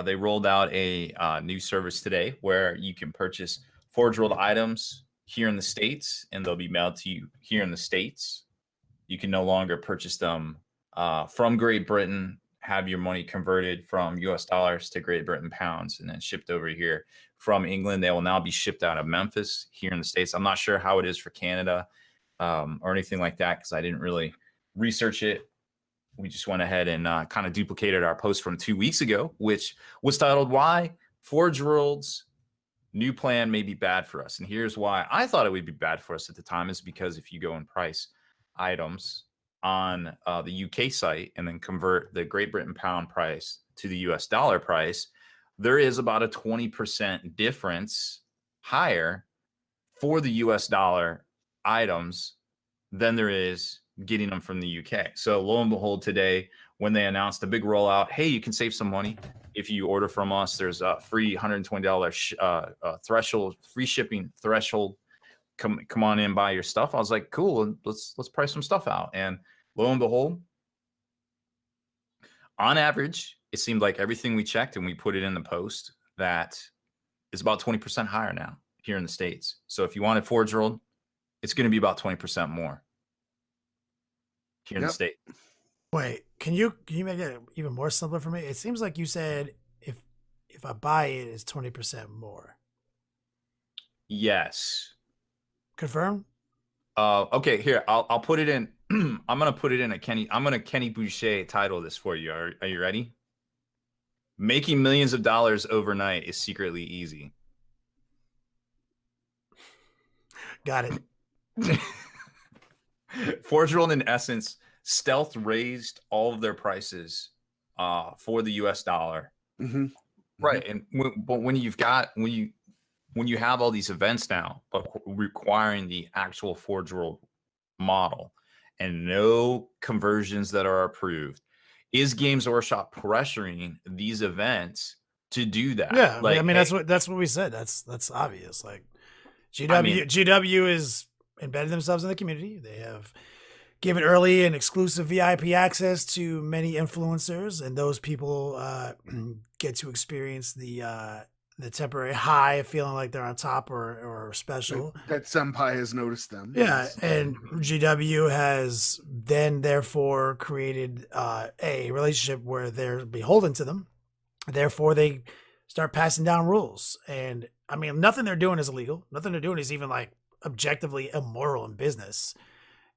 They rolled out a new service today where you can purchase Forge World items here in the States, and they'll be mailed to you here in the States. You can no longer purchase them from Great Britain, have your money converted from US dollars to Great Britain pounds, and then shipped over here from England. They will now be shipped out of Memphis here in the States. I'm not sure how it is for Canada or anything like that because I didn't really research it. We just went ahead and kind of duplicated our post from 2 weeks ago, which was titled Why Forge World's New Plan May Be Bad for Us. And here's why I thought it would be bad for us at the time is because if you go and price items on the UK site and then convert the Great Britain pound price to the US dollar price, there is about a 20% difference higher for the US dollar items than there is getting them from the UK. So lo and behold, today, when they announced a big rollout, hey, you can save some money if you order from us. There's a free $120 threshold, free shipping threshold. Come on in, buy your stuff. I was like, cool, let's price some stuff out. And lo and behold, on average, it seemed like everything we checked and we put it in the post that is about 20% higher now here in the States. So if you wanted Forge World, it's going to be about 20% more here in the state. Wait, can you make it even more simpler for me? It seems like you said if I buy it, it's 20% more. Yes. Confirm? Okay, here I'll put it in. I'm gonna put it in a Kenny. I'm gonna Kenny Boucher title this for you. Are you ready? Making millions of dollars overnight is secretly easy. Got it. Forge World, in essence, stealth raised all of their prices for the US dollar. Mm-hmm. Right. And but when you have all these events now, but requiring the actual Forge World model and no conversions that are approved, is Games Workshop pressuring these events to do that? Yeah, like, I mean, hey, that's what we said. That's obvious. Like GW is embedded themselves in the community. They have given early and exclusive VIP access to many influencers, and those people get to experience the temporary high of feeling like they're on top or special. That Senpai has noticed them. Yeah, and GW has then therefore created a relationship where they're beholden to them. Therefore, they start passing down rules. And I mean, nothing they're doing is illegal. Nothing they're doing is even like objectively immoral in business.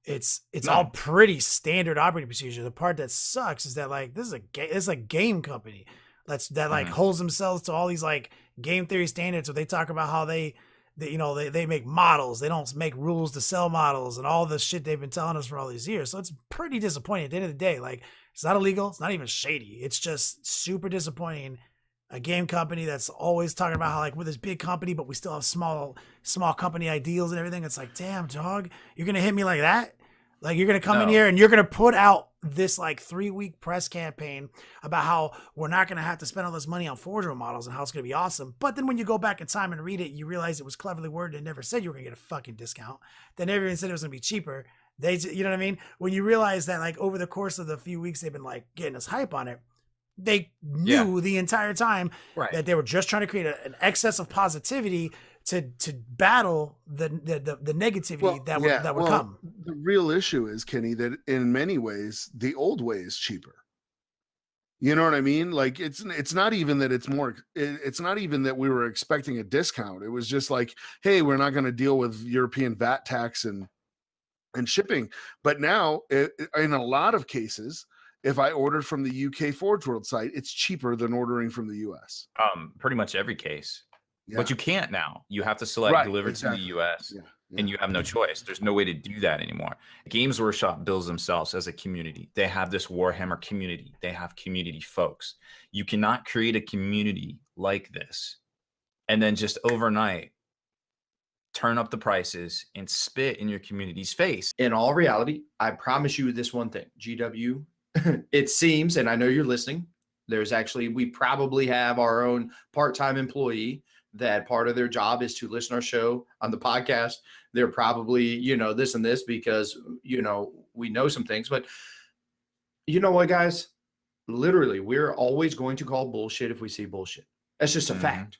It's all pretty standard operating procedure. The part that sucks is that like this is a game company that like holds themselves to all these like game theory standards. So they talk about how they make models. They don't make rules to sell models and all the shit they've been telling us for all these years. So it's pretty disappointing at the end of the day. Like, it's not illegal. It's not even shady. It's just super disappointing. A game company that's always talking about how like we're this big company, but we still have small company ideals and everything. It's like, damn, dog, you're going to hit me like that? Like, you're going to come in here and you're going to put out this like 3-week press campaign about how we're not going to have to spend all this money on Forge World models and how it's going to be awesome. But then when you go back in time and read it, you realize it was cleverly worded and never said you were going to get a fucking discount. Then everyone said it was going to be cheaper. You know what I mean? When you realize that like over the course of the few weeks they've been like getting us hype on it, they knew the entire time that they were just trying to create an excess of positivity to battle the negativity that would come. The real issue is, Kenny, that in many ways the old way is cheaper. You know what I mean? Like it's not even that it's not even that we were expecting a discount. It was just like, hey, we're not going to deal with European VAT tax and shipping. But now, in a lot of cases, if I ordered from the UK Forge World site, it's cheaper than ordering from the US. Pretty much every case. Yeah. But you can't now. You have to select delivered to the US, and you have no choice. There's no way to do that anymore. Games Workshop builds themselves as a community. They have this Warhammer community. They have community folks. You cannot create a community like this and then just overnight turn up the prices and spit in your community's face. In all reality, I promise you this one thing, GW, it seems, and I know you're listening, we probably have our own part-time employee that part of their job is to listen to our show on the podcast. They're probably, this and this because, we know some things, but you know what, guys, literally, we're always going to call bullshit if we see bullshit. That's just a Mhm. fact.